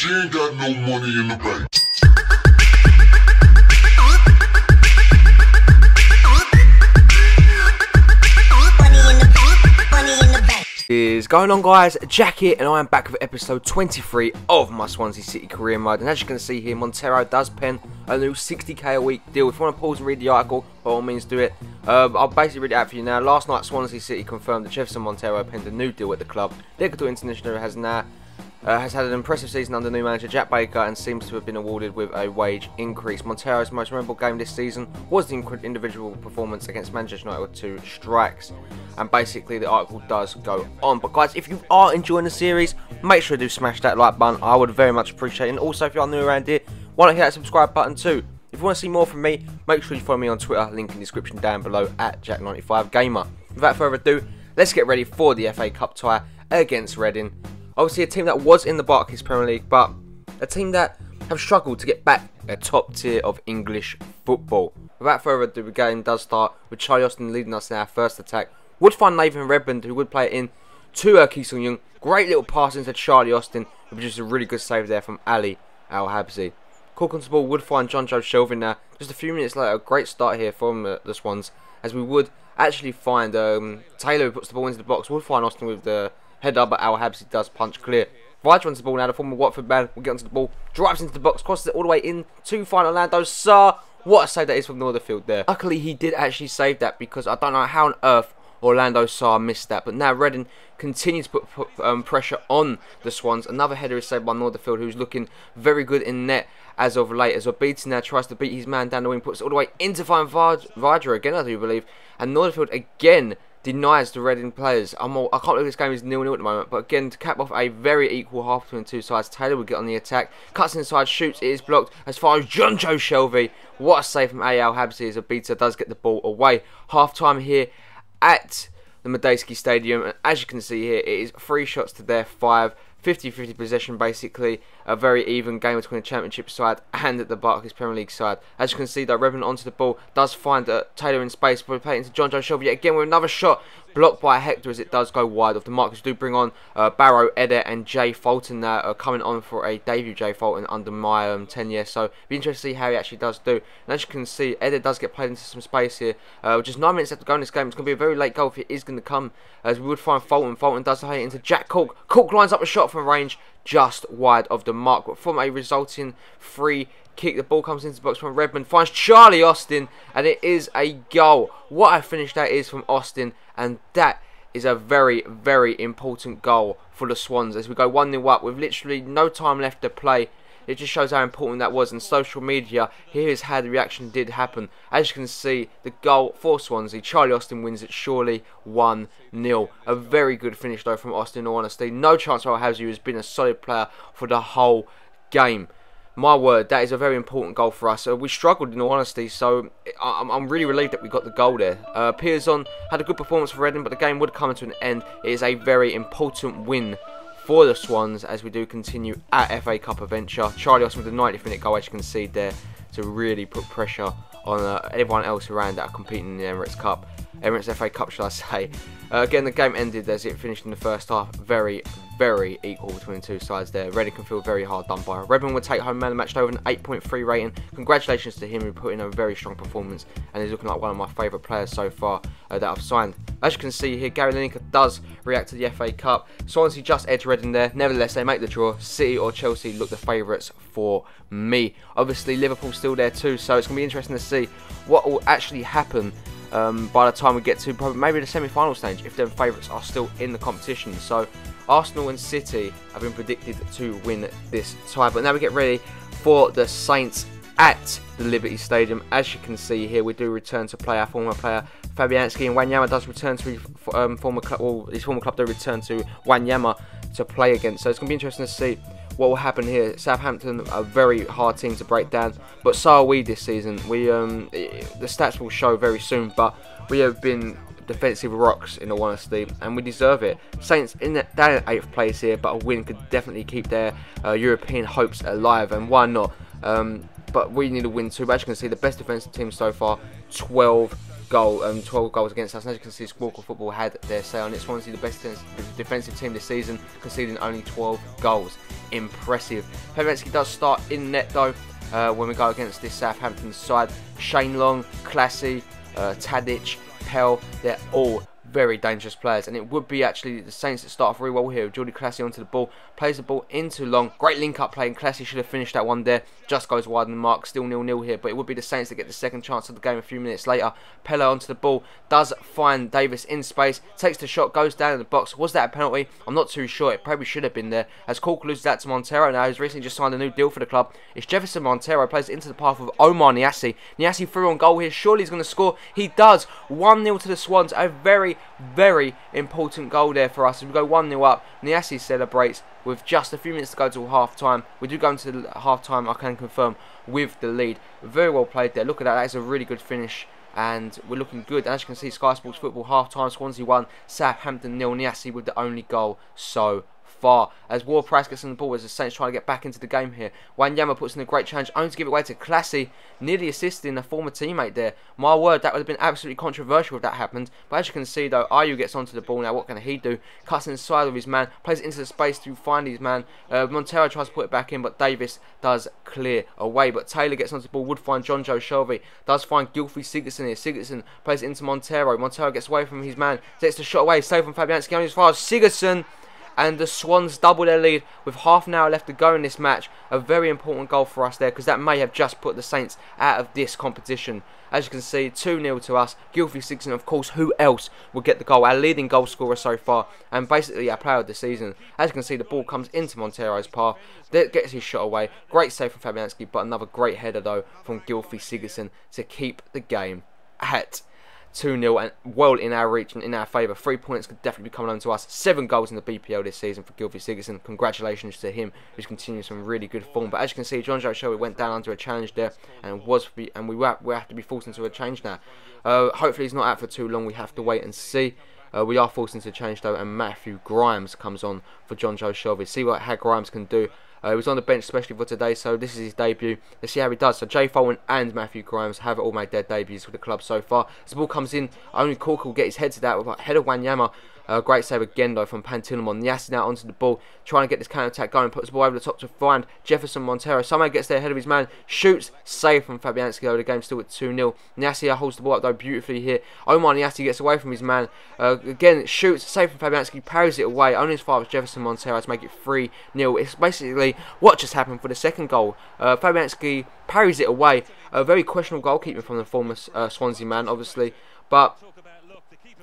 She ain't got no money in the bank. Is going on, guys? Jack here, and I am back with episode 23 of my Swansea City career mode. And as you can see here, Montero does pen a new 60k a week deal. If you want to pause and read the article, by all means do it. I'll basically read it out for you now. Last night, Swansea City confirmed that Jefferson Montero penned a new deal at the club. The Ecuador international has had an impressive season under new manager Jack Baker and seems to have been awarded with a wage increase. Montero's most memorable game this season was the individual performance against Manchester United with 2 strikes. And basically the article does go on. But guys, if you are enjoying the series, make sure to smash that like button. I would very much appreciate it. And also, if you are new around here, why not hit that subscribe button too? If you want to see more from me, make sure you follow me on Twitter, link in the description down below at Jack95Gamer. Without further ado, let's get ready for the FA Cup tie against Reading. Obviously a team that was in the Barclays Premier League, but a team that have struggled to get back a top tier of English football. Without further ado, the game does start with Charlie Austin leading us in our first attack. Would find Nathan Redmond, who would play it in to Ki Sung-young. Great little pass into Charlie Austin, who produced a really good save there from Ali Al-Habsi. Cork onto the ball would find Jonjo Shelvin now. Just a few minutes later, a great start here from the Swans, as we would actually find Taylor, who puts the ball into the box, would find Austin with the header, but Al-Habsi does punch clear. Vidra onto the ball now, the former Watford man will get onto the ball, drives into the box, crosses it all the way in to find Orlando Sarr. What a save that is from Northerfield there. Luckily, he did actually save that, because I don't know how on earth Orlando Sarr missed that. But now Reading continues to put pressure on the Swans. Another header is saved by Northerfield, who's looking very good in net as of late. As Obiti now tries to beat his man down the wing, puts it all the way into find Vidra again, I do believe. And Northerfield again denies the Reading players. I can't believe this game is 0-0 at the moment. But again, to cap off a very equal half between the two sides, Taylor would get on the attack. Cuts inside, shoots, it is blocked as far as Jonjo Shelvey. What a save from Al-Habsi as Obita does get the ball away. Half time here at the Medeski Stadium, and as you can see here, it is 3 shots to their 5, 50-50 possession basically. A very even game between the Championship side and the Barclays Premier League side. As you can see, though, Redmond onto the ball does find Taylor in space, but play it into Jonjo Shelvey yet again with another shot blocked by Hector as it does go wide of the mark. Do bring on Barrow, Eder and Jay Fulton now coming on for a debut. Jay Fulton under my tenure, so be interested to see how he actually does do. And as you can see, Eder does get played into some space here. Just 9 minutes left to go in this game. It's going to be a very late goal if it is going to come, as we would find Fulton. Fulton does hit into Jack Cork. Cork lines up a shot from range just wide of the mark, but from a resulting free kick, the ball comes into the box from Redmond, finds Charlie Austin, and it is a goal. What a finish that is from Austin, and that is a very, very important goal for the Swans as we go 1-0 up with literally no time left to play. It just shows how important that was, and social media, here is how the reaction did happen. As you can see, the goal for Swansea, Charlie Austin wins it surely 1-0. A very good finish though from Austin, in all honesty. No chance for Al-Habsi, who has been a solid player for the whole game. My word, that is a very important goal for us. We struggled, in all honesty, so I'm really relieved that we got the goal there. Pearson had a good performance for Reading, but the game would come to an end. It is a very important win for the Swans as we do continue at FA Cup adventure. Charlie Austin with the 90th minute goal, as you can see there, to really put pressure on everyone else around that are competing in the Emirates Cup. Emirates FA Cup, shall I say. Again, the game ended as it finished in the first half. Very, very equal between the two sides there. Reading can feel very hard done by. Redmond would take home man of the match over an 8.3 rating. Congratulations to him, who put in a very strong performance and is looking like one of my favourite players so far that I've signed. As you can see here, Gary Lineker does react to the FA Cup. Swansea just edged Reading there. Nevertheless, they make the draw. City or Chelsea look the favourites for me. Obviously, Liverpool's still there too, so it's going to be interesting to see what will actually happen by the time we get to probably maybe the semi-final stage, if their favourites are still in the competition. So Arsenal and City have been predicted to win this tie. But now we get ready for the Saints at the Liberty Stadium. As you can see here, we do return to play our former player Fabianski, and Wanyama does return to his former club. Well, his former club do return to Wanyama to play against. So it's going to be interesting to see what will happen here. Southampton, a very hard team to break down, but so are we this season. We the stats will show very soon, but we have been defensive rocks, in all honesty, and we deserve it. Saints down in 8th place here, but a win could definitely keep their European hopes alive, and why not? But we need a win too. But as you can see, the best defensive team so far, 12 goals against us. And as you can see, Squawk Football had their say on it. Swansea, the best defensive team this season, conceding only 12 goals. impressive. Fabianski does start in net though when we go against this Southampton side. Shane Long, Classy, Tadic, Pell, they're all very dangerous players, and it would be actually the Saints that start off very well here. Jordy Classy onto the ball, plays the ball into Long, great link up play, and Classy should have finished that one there, just goes wide of the mark, still 0-0 here, but it would be the Saints that get the second chance of the game a few minutes later. Pella onto the ball, does find Davis in space, takes the shot, goes down in the box. Was that a penalty? I'm not too sure, it probably should have been there, as Cork loses that to Montero now, who's recently just signed a new deal for the club. It's Jefferson Montero, plays it into the path of Omar Niassi. Niassi through on goal here, surely he's going to score. He does. 1-0 to the Swans, a very, very important goal there for us. As we go 1-0 up, Niassi celebrates with just a few minutes to go till half time. We do go into the half time, I can confirm, with the lead. Very well played there. Look at that, that is a really good finish, and we're looking good. As you can see, Sky Sports Football half time, Swansea 1, Southampton 0. Niassi with the only goal so far. As Ward-Prowse gets on the ball as the Saints trying to get back into the game here. Wanyama puts in a great challenge, only to give it away to Classy, nearly assisting a former teammate there. My word, that would have been absolutely controversial if that happened. But as you can see though, Ayew gets onto the ball now. What can he do? Cuts inside of his man, plays it into the space to find his man. Montero tries to put it back in, but Davis does clear away. But Taylor gets onto the ball, would find John Joe Shelby, does find Gylfi Sigurdsson here. Sigurdsson plays it into Montero. Montero gets away from his man, takes the shot away, saved from Fabianski, only as far as Sigurdsson. And the Swans double their lead with half an hour left to go in this match. A very important goal for us there, because that may have just put the Saints out of this competition. As you can see, 2-0 to us. Gylfi Sigurdsson, of course, who else would get the goal? Our leading goal scorer so far, and basically our player of the season. As you can see, the ball comes into Montero's path. That gets his shot away. Great save from Fabianski, but another great header though from Gylfi Sigurdsson to keep the game at 2-0 and well in our reach and in our favour. 3 points could definitely be coming home to us. 7 goals in the BPL this season for Gylfi Sigurdsson. Congratulations to him, who's continuing some really good form. But as you can see, John Joe Shelby went down under a challenge there, and we have to be forced into a change now. Hopefully he's not out for too long. We have to wait and see. We are forced into a change though, and Matthew Grimes comes on for John Joe Shelby. See how Grimes can do. He was on the bench especially for today, so this is his debut. Let's see how he does. So Jay Folan and Matthew Grimes have all made their debuts for the club so far. As the ball comes in, only Cork will get his head to that with a head of Wanyama. Great save again though from Pantilimon. Niassi now onto the ball, trying to get this counter attack going. Puts the ball over the top to find Jefferson Montero. Somehow gets there ahead of his man. Shoots, save from Fabianski though. The game's still at 2-0. Niassi holds the ball up though beautifully here. Omar Niassi gets away from his man. Again, shoots, save from Fabianski, parries it away. Only as far as Jefferson Montero to make it 3-0. It's basically what just happened for the second goal. Fabianski parries it away. A very questionable goalkeeping from the former Swansea man, obviously. But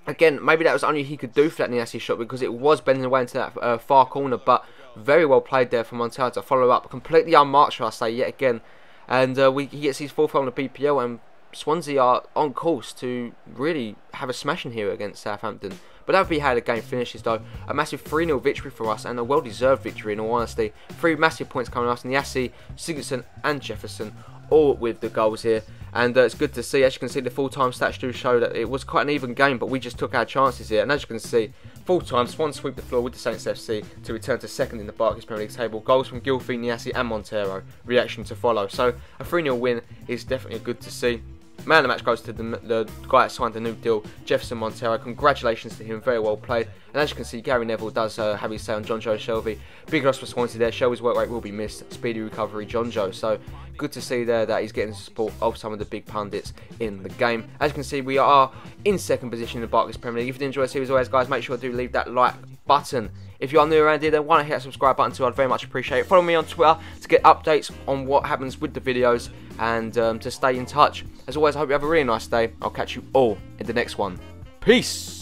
again, maybe that was only he could do for that Niassi shot, because it was bending away into that far corner. But very well played there from Montero to follow up. Completely unmarked, shall I say, yet again. And he gets his fourth goal on the BPL, and Swansea are on course to really have a smashing here against Southampton. But that would be how the game finishes though. A massive 3-0 victory for us, and a well-deserved victory in all honesty. 3 massive points coming to us. Niassi, Sigurdsson and Jefferson all with the goals here. And it's good to see. As you can see, the full-time stats do show that it was quite an even game, but we just took our chances here. And as you can see, full-time, Swans sweep the floor with the Saints FC to return to second in the Barclays Premier League table. Goals from Gylfi, Niassi and Montero. Reaction to follow. So a 3-0 win is definitely good to see. Man of the match goes to the guy that signed a new deal, Jefferson Montero. Congratulations to him, very well played. And as you can see, Gary Neville does have his say on John Joe Shelby. Big loss for Swansea there. Shelby's work rate will be missed. Speedy recovery, John Joe. So good to see there that he's getting the support of some of the big pundits in the game. As you can see, we are in second position in the Barclays Premier League. If you did enjoy the series, always guys, make sure to leave that like button. If you are new around here, then why not hit that subscribe button too? I'd very much appreciate it. Follow me on Twitter to get updates on what happens with the videos, and to stay in touch. As always, I hope you have a really nice day. I'll catch you all in the next one. Peace!